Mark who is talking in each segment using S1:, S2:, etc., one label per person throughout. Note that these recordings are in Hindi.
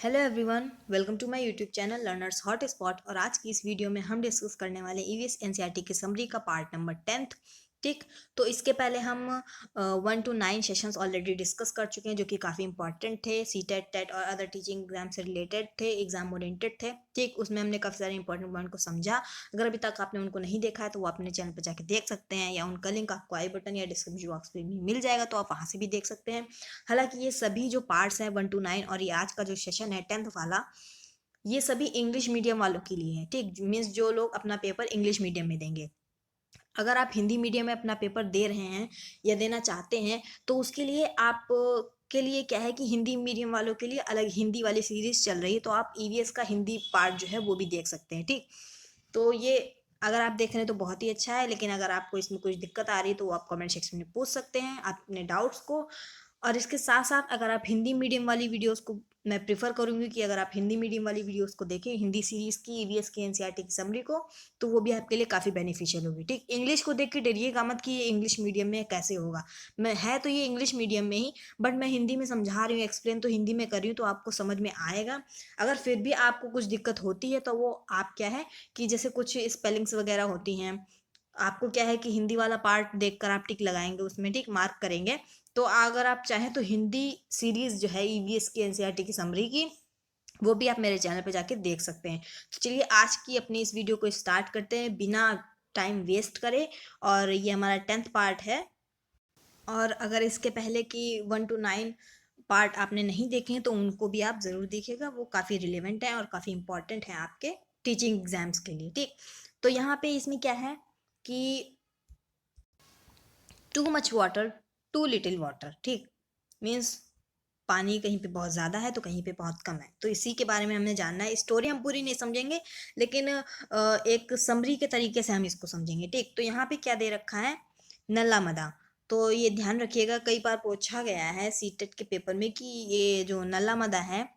S1: Hello everyone, welcome to my YouTube channel learners hot spot. और आज की इस वीडियो में हम डिस्कस करने वाले ईवीएस एनसीईआरटी के समरी का पार्ट नंबर 10th। ठीक, तो इसके पहले हम 1 to 9 सेशंस ऑलरेडी डिस्कस कर चुके हैं जो कि काफ़ी इंपॉर्टेंट थे। सीटेट टेट और अदर टीचिंग एग्जाम से रिलेटेड थे, एग्जाम ओरिएंटेड थे। ठीक, उसमें हमने काफ़ी सारे इंपॉर्टेंट पॉइंट को समझा। अगर अभी तक आपने उनको नहीं देखा है तो वो अपने चैनल पर जाके देख सकते हैं, या उनका लिंक आपको आई बटन या डिस्क्रिप्शन बॉक्स पे भी मिल जाएगा, तो आप वहाँ से भी देख सकते हैं। हालांकि ये सभी जो पार्ट्स हैं 1 to 9 और ये आज का जो सेशन है 10th वाला, ये सभी इंग्लिश मीडियम वालों के लिए है। ठीक, मीन्स जो लोग अपना पेपर इंग्लिश मीडियम में देंगे। अगर आप हिंदी मीडियम में अपना पेपर दे रहे हैं या देना चाहते हैं तो उसके लिए आप के लिए क्या है कि हिंदी मीडियम वालों के लिए अलग हिंदी वाली सीरीज चल रही है, तो आप ईवीएस का हिंदी पार्ट जो है वो भी देख सकते हैं। ठीक, तो ये अगर आप देख रहे हैं तो बहुत ही अच्छा है, लेकिन अगर आपको इसमें कुछ दिक्कत आ रही है तो वो आप कमेंट सेक्शन में पूछ सकते हैं अपने डाउट्स को। और इसके साथ साथ अगर आप हिंदी मीडियम वाली वीडियोस को, मैं प्रिफर करूंगी कि अगर आप हिंदी मीडियम वाली वीडियोस को देखें, हिंदी सीरीज की ईवीएस की एनसीईआरटी की समरी को, तो वो भी आपके लिए काफ़ी बेनिफिशियल होगी। ठीक, इंग्लिश को देख के डरिएगा मत कि ये इंग्लिश मीडियम में कैसे होगा। मैं है तो ये इंग्लिश मीडियम में ही, बट मैं हिंदी में समझा रही हूँ, एक्सप्लेन तो हिंदी में कर रही हूँ, तो आपको समझ में आएगा। अगर फिर भी आपको कुछ दिक्कत होती है तो वो आप क्या है कि जैसे कुछ स्पेलिंग्स वगैरह होती हैं, आपको क्या है कि हिंदी वाला पार्ट देखकर आप टिक लगाएंगे उसमें, ठीक, मार्क करेंगे। तो अगर आप चाहें तो हिंदी सीरीज जो है ईवीएस की एनसीईआरटी की समरी की, वो भी आप मेरे चैनल पे जाके देख सकते हैं। तो चलिए आज की अपनी इस वीडियो को स्टार्ट करते हैं बिना टाइम वेस्ट करे। और ये हमारा 10th पार्ट है। और अगर इसके पहले की 1 to 9 पार्ट आपने नहीं देखे हैं तो उनको भी आप ज़रूर देखिएगा, वो काफ़ी रिलेवेंट है और काफ़ी इंपॉर्टेंट है आपके टीचिंग एग्जाम्स के लिए। ठीक, तो यहाँ पे इसमें क्या है कि too much water, too little water. ठीक, मीन्स पानी कहीं पे बहुत ज़्यादा है तो कहीं पे बहुत कम है, तो इसी के बारे में हमें जानना है। स्टोरी हम पूरी नहीं समझेंगे, लेकिन एक समरी के तरीके से हम इसको समझेंगे। ठीक, तो यहाँ पे क्या दे रखा है, नल्ला मदा। तो ये ध्यान रखिएगा, कई बार पूछा गया है सीटेट के पेपर में कि ये जो नल्ला मदा है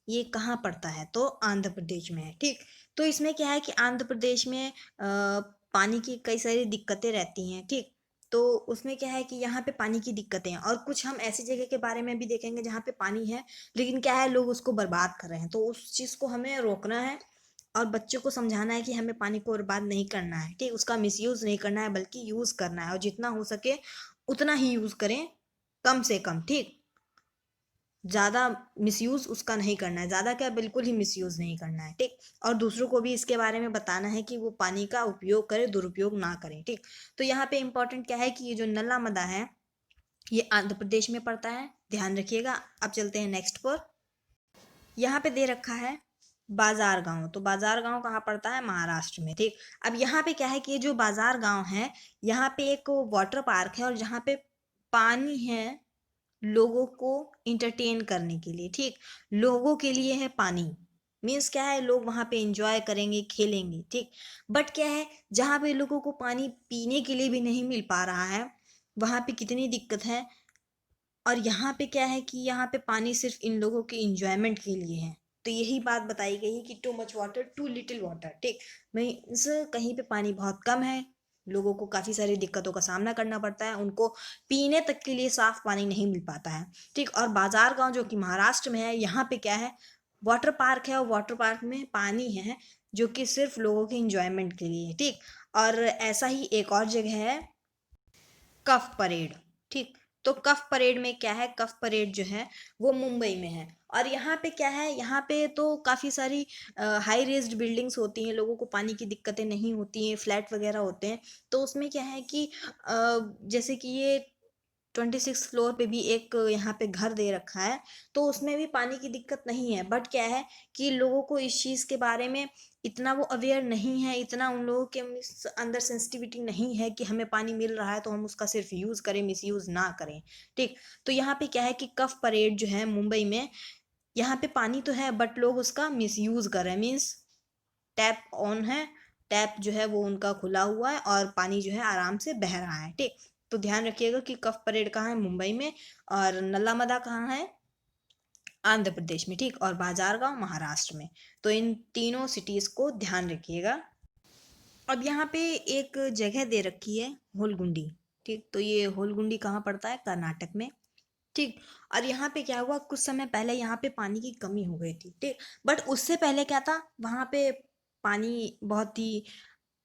S1: ये कहाँ पड़ता है, तो आंध्र प्रदेश में है। ठीक, तो इसमें क्या है कि आंध्र प्रदेश में पानी की कई सारी दिक्कतें रहती हैं। ठीक, तो उसमें क्या है कि यहाँ पे पानी की दिक्कतें हैं, और कुछ हम ऐसी जगह के बारे में भी देखेंगे जहाँ पे पानी है लेकिन क्या है लोग उसको बर्बाद कर रहे हैं, तो उस चीज़ को हमें रोकना है और बच्चों को समझाना है कि हमें पानी को बर्बाद नहीं करना है। ठीक, उसका मिसयूज़ नहीं करना है बल्कि यूज़ करना है, और जितना हो सके उतना ही यूज़ करें, कम से कम। ठीक, ज़्यादा मिसयूज़ उसका नहीं करना है, ज़्यादा क्या बिल्कुल ही मिसयूज़ नहीं करना है। ठीक, और दूसरों को भी इसके बारे में बताना है कि वो पानी का उपयोग करें, दुरुपयोग ना करें। ठीक, तो यहाँ पे इम्पोर्टेंट क्या है कि ये जो नला मदा है ये आंध्र प्रदेश में पड़ता है, ध्यान रखिएगा। अब चलते हैं नेक्स्ट पर। यहाँ पे दे रखा है बाजार गांव, तो बाजार गांव कहाँ पड़ता है, महाराष्ट्र में। ठीक, अब यहाँ पे क्या है कि ये जो बाजार गांव है, यहाँ पे एक वाटर पार्क है और जहाँ पे पानी है लोगों को इंटरटेन करने के लिए। ठीक, लोगों के लिए है पानी, मीन्स क्या है लोग वहाँ पे एंजॉय करेंगे, खेलेंगे। ठीक, बट क्या है जहाँ पे लोगों को पानी पीने के लिए भी नहीं मिल पा रहा है, वहाँ पे कितनी दिक्कत है। और यहाँ पे क्या है कि यहाँ पे पानी सिर्फ इन लोगों के इंजॉयमेंट के लिए है, तो यही बात बताई गई है कि too much water, too little water. ठीक, मीन्स कहीं पे पानी बहुत कम है, लोगों को काफ़ी सारी दिक्कतों का सामना करना पड़ता है, उनको पीने तक के लिए साफ पानी नहीं मिल पाता है। ठीक, और बाजार गांव जो कि महाराष्ट्र में है, यहाँ पे क्या है वाटर पार्क है, और वाटर पार्क में पानी है जो कि सिर्फ लोगों के इंजॉयमेंट के लिए है। ठीक, और ऐसा ही एक और जगह है कफ परेड। ठीक, तो कफ परेड में क्या है, कफ परेड जो है वो मुंबई में है। और यहाँ पे क्या है, यहाँ पे तो काफ़ी सारी हाई रेज्ड बिल्डिंग्स होती हैं, लोगों को पानी की दिक्कतें नहीं होती हैं, फ्लैट वगैरह होते हैं। तो उसमें क्या है कि जैसे कि ये 26 फ्लोर पे भी एक यहाँ पे घर दे रखा है, तो उसमें भी पानी की दिक्कत नहीं है। बट क्या है कि लोगों को इस चीज़ के बारे में इतना वो अवेयर नहीं है, इतना उन लोगों के अंदर सेंसिटिविटी नहीं है कि हमें पानी मिल रहा है तो हम उसका सिर्फ यूज़ करें, मिसयूज़ ना करें। ठीक, तो यहाँ पे क्या है कि कफ परेड जो है मुंबई में, यहाँ पे पानी तो है बट लोग उसका मिसयूज़ कर रहे हैं। मीन्स टैप ऑन है, टैप जो है वो उनका खुला हुआ है और पानी जो है आराम से बह रहा है। ठीक, तो ध्यान रखिएगा कि कफ परेड कहाँ है, मुंबई में, और नल्ला कहाँ है, आंध्र प्रदेश में। ठीक, और बाजार गांव महाराष्ट्र में। तो इन तीनों सिटीज़ को ध्यान रखिएगा। अब यहाँ पे एक जगह दे रखी है होलगुंडी। ठीक, तो ये होलगुंडी कहाँ पड़ता है, कर्नाटक में। ठीक। और यहाँ पे क्या हुआ, कुछ समय पहले यहाँ पे पानी की कमी हो गई थी, ठीक। बट उससे पहले क्या था, वहाँ पे पानी बहुत ही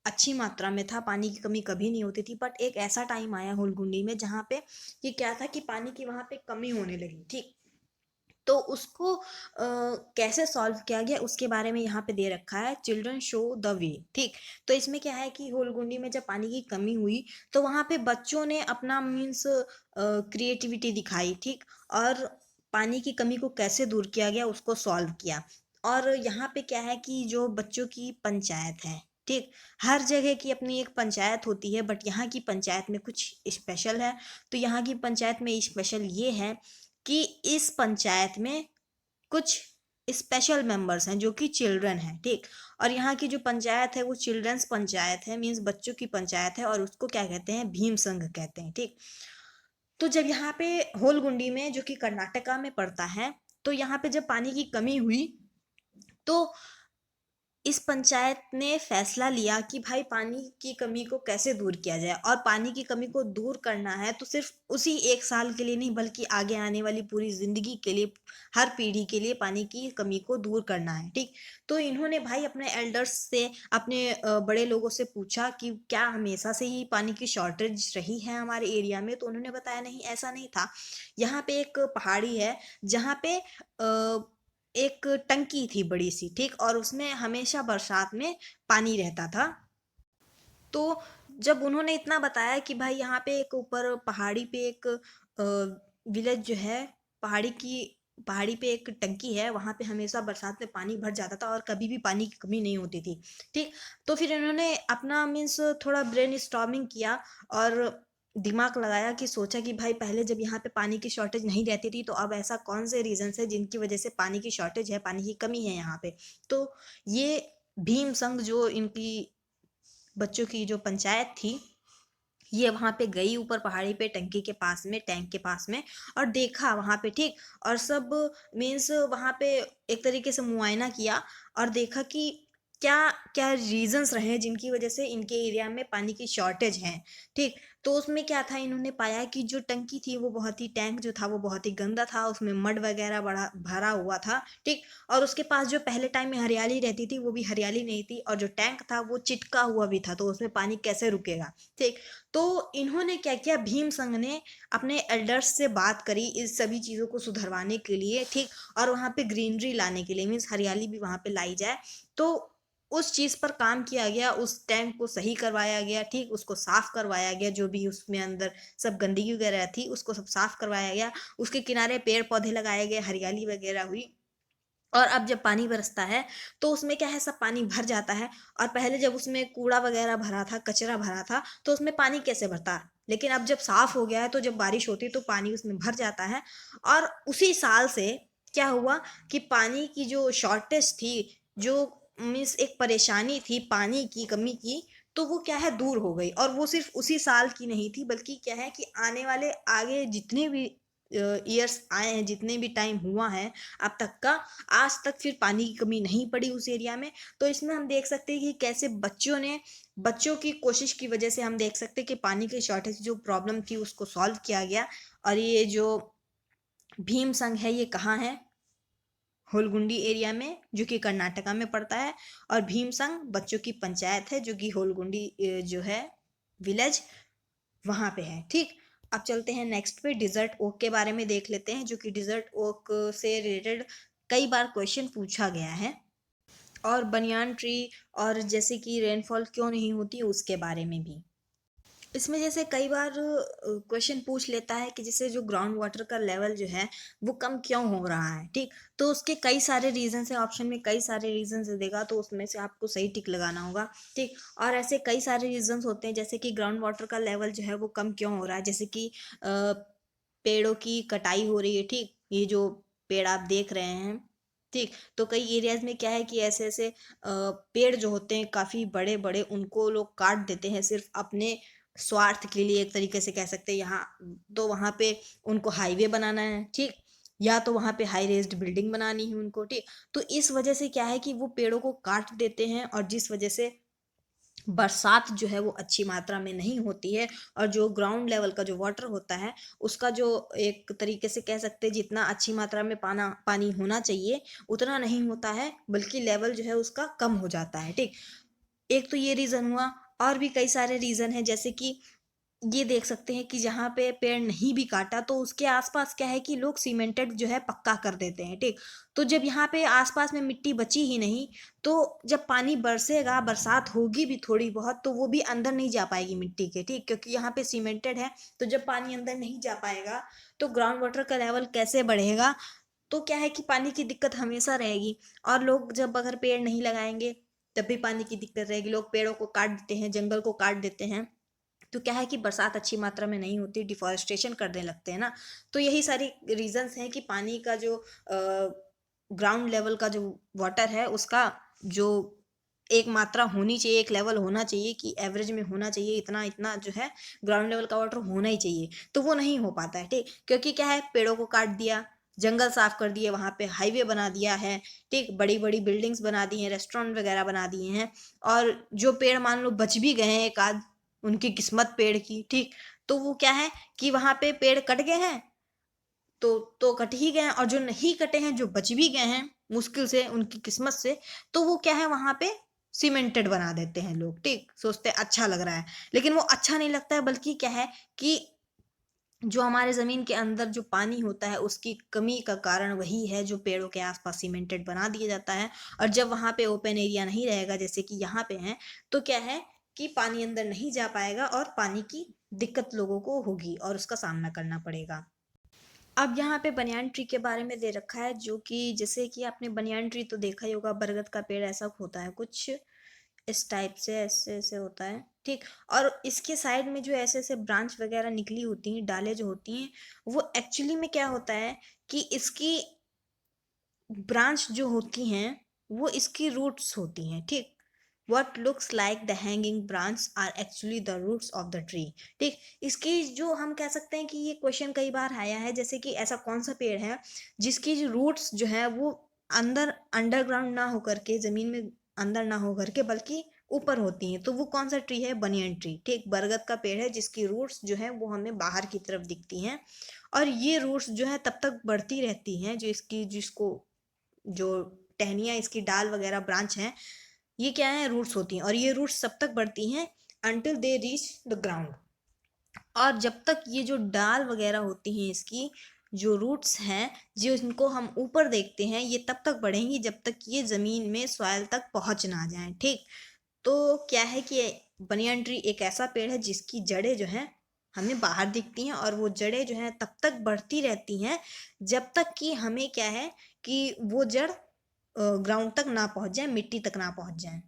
S1: अच्छी मात्रा में था, पानी की कमी कभी नहीं होती थी। बट एक ऐसा टाइम आया हुलगुंडी में जहाँ पे कि क्या था कि पानी की वहाँ पे कमी होने लगी, ठीक। तो उसको कैसे सॉल्व किया गया उसके बारे में यहाँ पे दे रखा है, चिल्ड्रन शो द वे, ठीक। तो इसमें क्या है कि होलगुंडी में जब पानी की कमी हुई तो वहाँ पे बच्चों ने अपना मीन्स क्रिएटिविटी दिखाई, ठीक। और पानी की कमी को कैसे दूर किया गया उसको सॉल्व किया। और यहाँ पे क्या है कि जो बच्चों की पंचायत है, ठीक। हर जगह की अपनी एक पंचायत होती है, बट यहाँ की पंचायत में कुछ स्पेशल है। तो यहाँ की पंचायत में स्पेशल ये है कि इस पंचायत में कुछ स्पेशल मेंबर्स हैं जो कि चिल्ड्रन हैं, ठीक। और यहाँ की जो पंचायत है वो चिल्ड्रंस पंचायत है, मीन्स बच्चों की पंचायत है, और उसको क्या कहते हैं, भीम संघ कहते हैं, ठीक। तो जब यहाँ पे होलगुंडी में, जो कि कर्नाटका में पड़ता है, तो यहाँ पे जब पानी की कमी हुई तो इस पंचायत ने फैसला लिया कि भाई पानी की कमी को कैसे दूर किया जाए। और पानी की कमी को दूर करना है तो सिर्फ उसी एक साल के लिए नहीं, बल्कि आगे आने वाली पूरी जिंदगी के लिए, हर पीढ़ी के लिए पानी की कमी को दूर करना है, ठीक। तो इन्होंने भाई अपने एल्डर्स से, अपने बड़े लोगों से पूछा कि क्या हमेशा से ही पानी की शॉर्टेज रही है हमारे एरिया में। तो उन्होंने बताया नहीं, ऐसा नहीं था। यहाँ पे एक पहाड़ी है जहाँ पे एक टंकी थी बड़ी सी, ठीक। और उसमें हमेशा बरसात में पानी रहता था। तो जब उन्होंने इतना बताया कि भाई यहाँ पे एक ऊपर पहाड़ी पे एक विलेज जो है, पहाड़ी की पहाड़ी पे एक टंकी है, वहाँ पे हमेशा बरसात में पानी भर जाता था और कभी भी पानी की कमी नहीं होती थी, ठीक। तो फिर इन्होंने अपना मीन्स थोड़ा ब्रेन स्टॉर्मिंग किया और दिमाग लगाया कि सोचा कि भाई पहले जब यहाँ पे पानी की शॉर्टेज नहीं रहती थी, तो अब ऐसा कौन से रीजंस है जिनकी वजह से पानी की शॉर्टेज है, पानी की कमी है यहाँ पे। तो ये भीम संघ, जो इनकी बच्चों की जो पंचायत थी, ये वहाँ पे गई ऊपर पहाड़ी पे टंकी के पास में, टैंक के पास में, और देखा वहाँ पे, ठीक। और सब मीन्स वहाँ पे एक तरीके से मुआयना किया और देखा कि क्या क्या रीजंस रहे जिनकी वजह से इनके एरिया में पानी की शॉर्टेज है, ठीक। तो उसमें क्या था, इन्होंने पाया कि जो टंकी थी वो बहुत ही, टैंक जो था वो बहुत ही गंदा था, उसमें मड वगैरह बड़ा भरा हुआ था, ठीक। और उसके पास जो पहले टाइम में हरियाली रहती थी वो भी हरियाली नहीं थी, और जो टैंक था वो चिटका हुआ भी था, तो उसमें पानी कैसे रुकेगा, ठीक। तो इन्होंने क्या किया, भीम संघ ने अपने एल्डर्स से बात करी इस सभी चीज़ों को सुधरवाने के लिए, ठीक। और वहाँ पे ग्रीनरी लाने के लिए, मीन्स हरियाली भी वहाँ पे लाई जाए। तो उस चीज़ पर काम किया गया, उस टैंक को सही करवाया गया, ठीक। उसको साफ करवाया गया, जो भी उसमें अंदर सब गंदगी वगैरह थी उसको सब साफ करवाया गया। उसके किनारे पेड़ पौधे लगाए गए, हरियाली वगैरह हुई। और अब जब पानी बरसता है तो उसमें क्या है, सब पानी भर जाता है। और पहले जब उसमें कूड़ा वगैरह भरा था, कचरा भरा था, तो उसमें पानी कैसे भरता। लेकिन अब जब साफ हो गया है तो जब बारिश होती है तो पानी उसमें भर जाता है। और उसी साल से क्या हुआ कि पानी की जो शॉर्टेज थी, जो मीन्स एक परेशानी थी पानी की कमी की, तो वो क्या है, दूर हो गई। और वो सिर्फ उसी साल की नहीं थी, बल्कि क्या है कि आने वाले आगे जितने भी ईयर्स आए हैं, जितने भी टाइम हुआ है अब तक का, आज तक फिर पानी की कमी नहीं पड़ी उस एरिया में। तो इसमें हम देख सकते हैं कि कैसे बच्चों की कोशिश की वजह से हम देख सकते हैं कि पानी की शॉर्टेज जो प्रॉब्लम थी उसको सॉल्व किया गया। और ये जो भीम संघ है ये कहाँ है, होलगुंडी एरिया में, जो कि कर्नाटका में पड़ता है। और भीम संघ बच्चों की पंचायत है जो कि होलगुंडी जो है विलेज, वहाँ पे है, ठीक। अब चलते हैं नेक्स्ट पे, डिजर्ट ओक के बारे में देख लेते हैं, जो कि डिजर्ट ओक से रिलेटेड कई बार क्वेश्चन पूछा गया है। और बनियान ट्री, और जैसे कि रेनफॉल क्यों नहीं होती उसके बारे में भी। इसमें जैसे कई बार क्वेश्चन पूछ लेता है कि जैसे जो ग्राउंड वाटर का लेवल जो है वो कम क्यों हो रहा है, ठीक। तो उसके कई सारे रीजन है, ऑप्शन में कई सारे रीजन देगा, तो उसमें से आपको सही टिक लगाना होगा, ठीक। और ऐसे कई सारे रीजन होते हैं, जैसे कि ग्राउंड वाटर का लेवल जो है वो कम क्यों हो रहा है, जैसे कि पेड़ों की कटाई हो रही है, ठीक। ये जो पेड़ आप देख रहे हैं, ठीक। तो कई एरियाज में क्या है कि ऐसे ऐसे पेड़ जो होते हैं काफ़ी बड़े बड़े, उनको लोग काट देते हैं सिर्फ अपने स्वार्थ के लिए, एक तरीके से कह सकते हैं। यहाँ तो वहाँ पे उनको हाईवे बनाना है, ठीक। या तो वहाँ पे हाई रेज्ड बिल्डिंग बनानी है उनको, ठीक। तो इस वजह से क्या है कि वो पेड़ों को काट देते हैं, और जिस वजह से बरसात जो है वो अच्छी मात्रा में नहीं होती है, और जो ग्राउंड लेवल का जो वाटर होता है उसका जो एक तरीके से कह सकते हैं जितना अच्छी मात्रा में पानी होना चाहिए उतना नहीं होता है, बल्कि लेवल जो है उसका कम हो जाता है। ठीक, एक तो ये रीज़न हुआ, और भी कई सारे रीज़न हैं, जैसे कि ये देख सकते हैं कि जहाँ पे पेड़ नहीं भी काटा तो उसके आसपास क्या है कि लोग सीमेंटेड जो है पक्का कर देते हैं। ठीक, तो जब यहाँ पे आसपास में मिट्टी बची ही नहीं, तो जब पानी बरसेगा, बरसात होगी भी थोड़ी बहुत, तो वो भी अंदर नहीं जा पाएगी मिट्टी के। ठीक, क्योंकि यहाँ पे सीमेंटेड है, तो जब पानी अंदर नहीं जा पाएगा तो ग्राउंड वाटर का लेवल कैसे बढ़ेगा? तो क्या है कि पानी की दिक्कत हमेशा रहेगी, और लोग जब अगर पेड़ नहीं लगाएंगे तब भी पानी की दिक्कत रहेगी। लोग पेड़ों को काट देते हैं, जंगल को काट देते हैं, तो क्या है कि बरसात अच्छी मात्रा में नहीं होती, डिफॉरेस्टेशन करने लगते हैं ना। तो यही सारी रीजंस हैं कि पानी का जो ग्राउंड लेवल का जो वाटर है उसका जो एक मात्रा होनी चाहिए, एक लेवल होना चाहिए कि एवरेज में होना चाहिए, इतना इतना जो है ग्राउंड लेवल का वाटर होना ही चाहिए, तो वो नहीं हो पाता है। ठीक, क्योंकि क्या है, पेड़ों को काट दिया, जंगल साफ कर दिए, वहां पे हाईवे बना दिया है। ठीक, बड़ी बड़ी बिल्डिंग्स बना दी हैं, रेस्टोरेंट वगैरह बना दिए हैं, और जो पेड़ मान लो बच भी गए हैं एक आध, उनकी किस्मत पेड़ की। ठीक, तो वो क्या है कि वहां पे पेड़ कट गए हैं, तो कट ही गए हैं, और जो नहीं कटे हैं, जो बच भी गए हैं मुश्किल से उनकी किस्मत से, तो वो क्या है वहां पे सीमेंटेड बना देते हैं लोग। ठीक, सोचते हैं अच्छा लग रहा है, लेकिन वो अच्छा नहीं लगता है, बल्कि क्या है कि जो हमारे ज़मीन के अंदर जो पानी होता है उसकी कमी का कारण वही है, जो पेड़ों के आसपास सीमेंटेड बना दिया जाता है। और जब वहाँ पे ओपन एरिया नहीं रहेगा, जैसे कि यहाँ पे है, तो क्या है कि पानी अंदर नहीं जा पाएगा, और पानी की दिक्कत लोगों को होगी और उसका सामना करना पड़ेगा। अब यहाँ पे बनियान ट्री के बारे में दे रखा है, जो कि जैसे कि आपने बनियान ट्री तो देखा ही होगा, बरगद का पेड़ ऐसा होता है कुछ इस टाइप से, ऐसे ऐसे होता है। ठीक, और इसके साइड में जो ऐसे ऐसे ब्रांच वगैरह निकली होती हैं, डालें जो होती हैं, वो एक्चुअली में क्या होता है कि इसकी ब्रांच जो होती हैं वो इसकी रूट्स होती हैं। ठीक, what looks like the hanging branch are actually the roots of the tree। ठीक, इसकी जो हम कह सकते हैं कि ये क्वेश्चन कई बार आया है, जैसे कि ऐसा कौन सा पेड़ है जिसकी जो रूट्स जो है वो अंदर अंडरग्राउंड ना होकर के, जमीन में अंदर ना होकर के, बल्कि ऊपर होती हैं, तो वो कौन सा ट्री है? Banyan tree. ठीक, बरगद का पेड़ है जिसकी रूट्स जो है वो हमें बाहर की तरफ दिखती हैं, और ये रूट्स जो है तब तक बढ़ती रहती हैं, जो इसकी जिसको जो टहनियाँ, इसकी डाल वगैरह ब्रांच हैं, ये क्या है, रूट्स होती हैं, और ये रूट्स तब तक बढ़ती हैं until they reach the ground. और जब तक ये जो डाल वगैरह होती हैं, इसकी जो रूट्स हैं, जो इनको हम ऊपर देखते हैं, ये तब तक बढ़ेंगी जब तक ये ज़मीन में सॉइल तक पहुंच ना जाए। ठीक, तो क्या है कि बनियन ट्री एक ऐसा पेड़ है जिसकी जड़ें जो हैं हमें बाहर दिखती हैं, और वो जड़ें जो हैं तब तक बढ़ती रहती हैं जब तक कि हमें क्या है कि वो जड़ ग्राउंड तक ना पहुंच जाए, मिट्टी तक ना पहुंच जाए।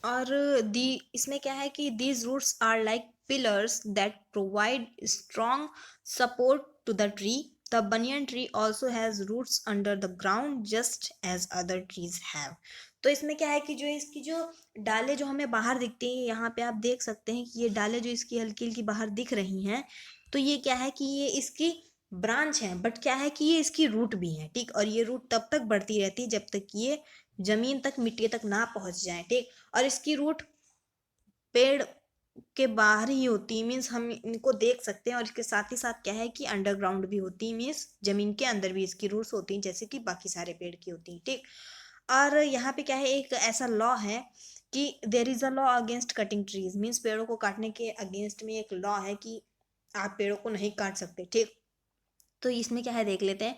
S1: और दी इसमें क्या है कि these roots are like pillars that provide strong support to the tree. The banyan tree also has roots under the ground just as other trees have. तो इसमें क्या है कि जो इसकी जो डालें जो हमें बाहर दिखती हैं, यहाँ पे आप देख सकते हैं कि ये डालें जो इसकी हल्की हल्की बाहर दिख रही हैं, तो ये क्या है कि ये इसकी ब्रांच है, बट क्या है कि ये इसकी रूट भी है। ठीक, और ये रूट तब तक बढ़ती रहती है जब तक ये जमीन तक, मिट्टी तक ना पहुंच जाए। ठीक, और इसकी रूट पेड़ के बाहर ही होती है, मीन्स हम इनको देख सकते हैं, और इसके साथ ही साथ क्या है कि अंडरग्राउंड भी होती है, मीन्स जमीन के अंदर भी इसकी रूट्स होती हैं, जैसे कि बाकी सारे पेड़ की होती हैं। ठीक, और यहाँ पे क्या है, एक ऐसा लॉ है कि there is a law against cutting trees, means पेड़ों को काटने के अगेंस्ट में एक लॉ है कि आप पेड़ों को नहीं काट सकते। ठीक, तो इसमें क्या है देख लेते हैं।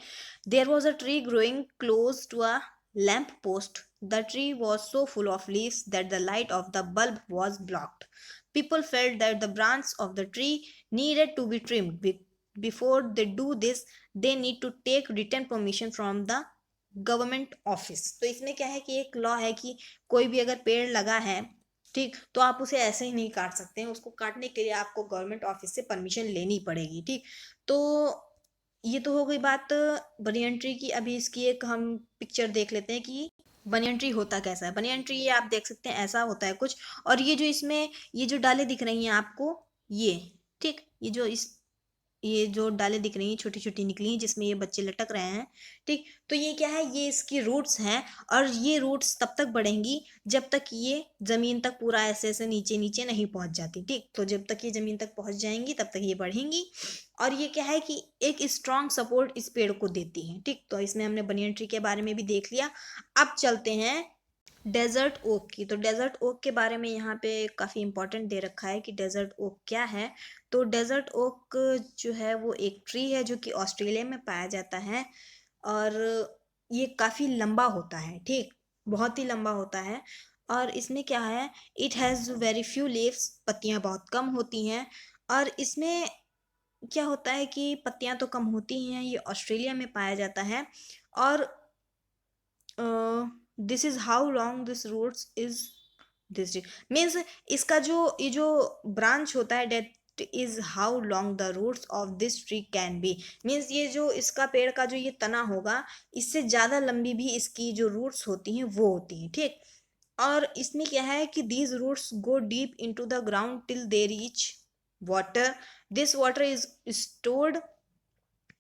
S1: There was a tree growing close to a lamp post. The tree was so full of leaves that the light of the bulb was blocked. People felt that the branch of the tree needed to be trimmed. Before they do this they need to take written permission from the government office. तो इसमें क्या है कि एक लॉ है कि कोई भी अगर पेड़ लगा है, ठीक, तो आप उसे ऐसे ही नहीं काट सकते हैं, उसको काटने के लिए आपको गवर्नमेंट ऑफिस से परमिशन लेनी पड़ेगी। ठीक, तो ये तो हो गई बात बनियन ट्री की। अभी इसकी एक हम पिक्चर देख लेते हैं कि बनियन ट्री होता कैसा है। बनियन ट्री ये आप देख सकते हैं ऐसा होता है कुछ, और ये जो इसमें ये जो डालें दिख रही हैं आपको, ये ठीक, ये जो इस ये जो डालें दिख रही हैं छोटी छोटी निकली हैं जिसमें ये बच्चे लटक रहे हैं, ठीक। तो ये क्या है, ये इसकी रूट्स हैं, और ये रूट्स तब तक बढ़ेंगी जब तक ये जमीन तक पूरा ऐसे ऐसे नीचे नीचे नहीं पहुंच जाती, ठीक। तो जब तक ये जमीन तक पहुंच जाएंगी तब तक ये बढ़ेंगी, और ये क्या है कि एक स्ट्रॉन्ग सपोर्ट इस पेड़ को देती है, ठीक। तो इसमें हमने बनियन ट्री के बारे में भी देख लिया। अब चलते हैं डेजर्ट ओक की। तो डेजर्ट ओक के बारे में यहाँ पे काफ़ी इंपॉर्टेंट दे रखा है कि डेजर्ट ओक क्या है। तो डेजर्ट ओक जो है वो एक ट्री है जो कि ऑस्ट्रेलिया में पाया जाता है, और ये काफ़ी लंबा होता है, ठीक, बहुत ही लंबा होता है। और इसमें क्या है, it has very few leaves, पत्तियाँ बहुत कम होती हैं। और इसमें क्या होता है कि पत्तियाँ तो कम होती ही हैं, ये ऑस्ट्रेलिया में पाया जाता है। और this is how long this roots is this means इसका जो ये जो ब्रांच होता है, that is how long the roots of this tree can be. Means ये जो इसका पेड़ का जो ये तना होगा, इससे ज़्यादा लंबी भी इसकी जो रूट्स होती हैं वो होती हैं, ठीक। और इसमें क्या है कि these roots go deep into the ground till they reach water. This water is stored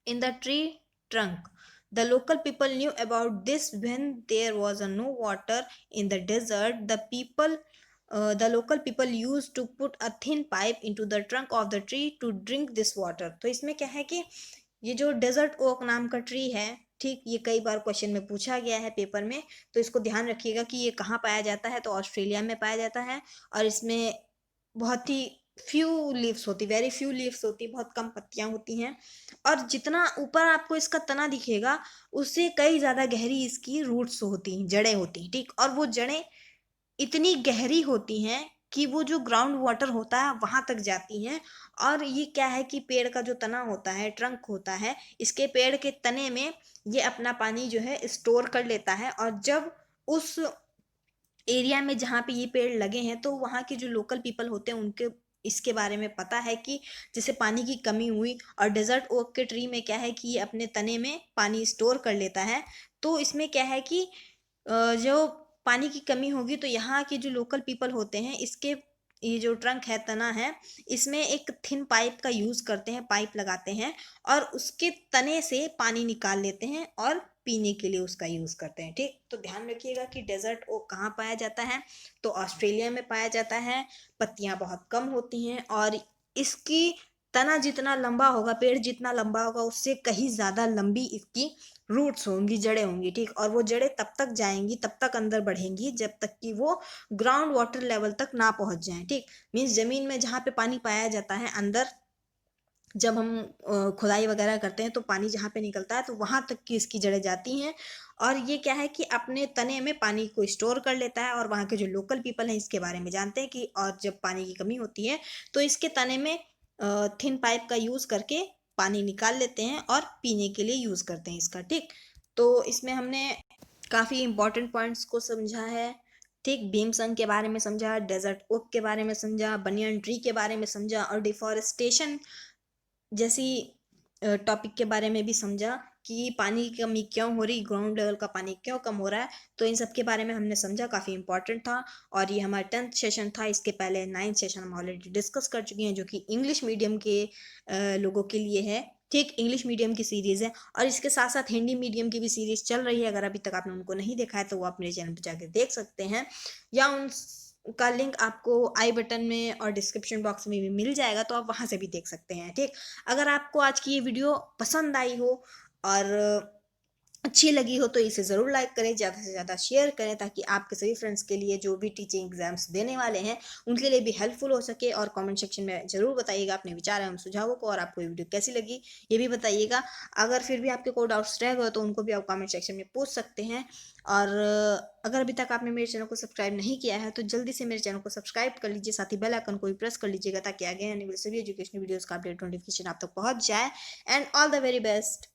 S1: in the tree trunk. The local people knew about this when there was no water in the desert. The local people used to put a thin pipe into the trunk of the tree to drink this water. तो इसमें क्या है कि ये जो डेजर्ट ओक नाम का ट्री है, ठीक, ये कई बार क्वेश्चन में पूछा गया है पेपर में, तो इसको ध्यान रखिएगा कि ये कहाँ पाया जाता है। तो ऑस्ट्रेलिया में पाया जाता है, और इसमें बहुत ही फ्यू लीव्स होती, वेरी फ्यू लीव्स होती, बहुत कम पत्तियां होती हैं। और जितना ऊपर आपको इसका तना दिखेगा, उससे कई ज़्यादा गहरी इसकी रूट्स होती हैं, जड़ें होती हैं, ठीक। और वो जड़ें इतनी गहरी होती हैं कि वो जो ग्राउंड वाटर होता है वहाँ तक जाती हैं। और ये क्या है कि पेड़ का जो तना होता है, ट्रंक होता है, इसके पेड़ के तने में ये अपना पानी जो है स्टोर कर लेता है। और जब उस एरिया में जहाँ पे ये पेड़ लगे हैं, तो वहाँ के जो लोकल पीपल होते हैं उनके इसके बारे में पता है कि जैसे पानी की कमी हुई, और डेजर्ट ओक के ट्री में क्या है कि ये अपने तने में पानी स्टोर कर लेता है। तो इसमें क्या है कि जो पानी की कमी होगी तो यहाँ के जो लोकल पीपल होते हैं, इसके ये जो ट्रंक है, तना है, इसमें एक थिन पाइप का यूज़ करते हैं, पाइप लगाते हैं, और उसके तने से पानी निकाल लेते हैं और पीने के लिए उसका यूज़ करते हैं, ठीक। तो ध्यान रखिएगा कि डेजर्ट ओक कहाँ पाया जाता है, तो ऑस्ट्रेलिया में पाया जाता है। पत्तियाँ बहुत कम होती हैं, और इसकी तना जितना लंबा होगा, पेड़ जितना लंबा होगा, उससे कहीं ज़्यादा लंबी इसकी रूट्स होंगी, जड़ें होंगी, ठीक। और वो जड़ें तब तक जाएंगी, तब तक अंदर बढ़ेंगी जब तक कि वो ग्राउंड वाटर लेवल तक ना पहुंच जाएं, ठीक। मीन्स जमीन में जहाँ पे पानी पाया जाता है अंदर, जब हम खुदाई वगैरह करते हैं तो पानी जहाँ पे निकलता है तो वहाँ तक की इसकी जड़ें जाती हैं। और ये क्या है कि अपने तने में पानी को स्टोर कर लेता है, और वहाँ के जो लोकल पीपल हैं इसके बारे में जानते हैं कि और जब पानी की कमी होती है तो इसके तने में थिन पाइप का यूज़ करके पानी निकाल लेते हैं और पीने के लिए यूज़ करते हैं इसका, ठीक। तो इसमें हमने काफ़ी इंपॉर्टेंट पॉइंट्स को समझा है, ठीक। भीमसंग के बारे में समझा, डेजर्ट ओक के बारे में समझा, बनियन ट्री के बारे में समझा, और डिफॉरेस्टेशन जैसी टॉपिक के बारे में भी समझा कि पानी की कमी क्यों हो रही, ग्राउंड लेवल का पानी क्यों कम हो रहा है। तो इन सब के बारे में हमने समझा, काफ़ी इंपॉर्टेंट था। और ये हमारा 10th सेशन था। इसके पहले 9th सेशन हम ऑलरेडी डिस्कस कर चुके हैं, जो कि इंग्लिश मीडियम के लोगों के लिए है, ठीक। इंग्लिश मीडियम की सीरीज़ है, और इसके साथ साथ हिंदी मीडियम की भी सीरीज़ चल रही है। अगर अभी तक आपने उनको नहीं देखा है तो वो आप मेरे चैनल पर जाकर देख सकते हैं, या उन का लिंक आपको आई बटन में और डिस्क्रिप्शन बॉक्स में भी मिल जाएगा, तो आप वहाँ से भी देख सकते हैं, ठीक। अगर आपको आज की ये वीडियो पसंद आई हो और अच्छी लगी हो तो इसे ज़रूर लाइक करें, ज़्यादा से ज़्यादा शेयर करें, ताकि आपके सभी फ्रेंड्स के लिए जो भी टीचिंग एग्जाम्स देने वाले हैं उनके लिए भी हेल्पफुल हो सके। और कमेंट सेक्शन में ज़रूर बताइएगा अपने विचार एवं सुझावों को, और आपको ये वीडियो कैसी लगी ये भी बताइएगा। अगर फिर भी आपके कोई डाउट्स रह गए तो उनको भी आप कमेंट सेक्शन में पूछ सकते हैं। और अगर अभी तक आपने मेरे चैनल को सब्सक्राइब नहीं किया है तो जल्दी से मेरे चैनल को सब्सक्राइब कर लीजिए, साथ ही बेल आइकन को भी प्रेस कर लीजिएगा, ताकि आगे आने वाले सभी एजुकेशनल वीडियोज़ का अपडेट नोटिफिकेशन आप तक पहुँच जाए। And all the very best.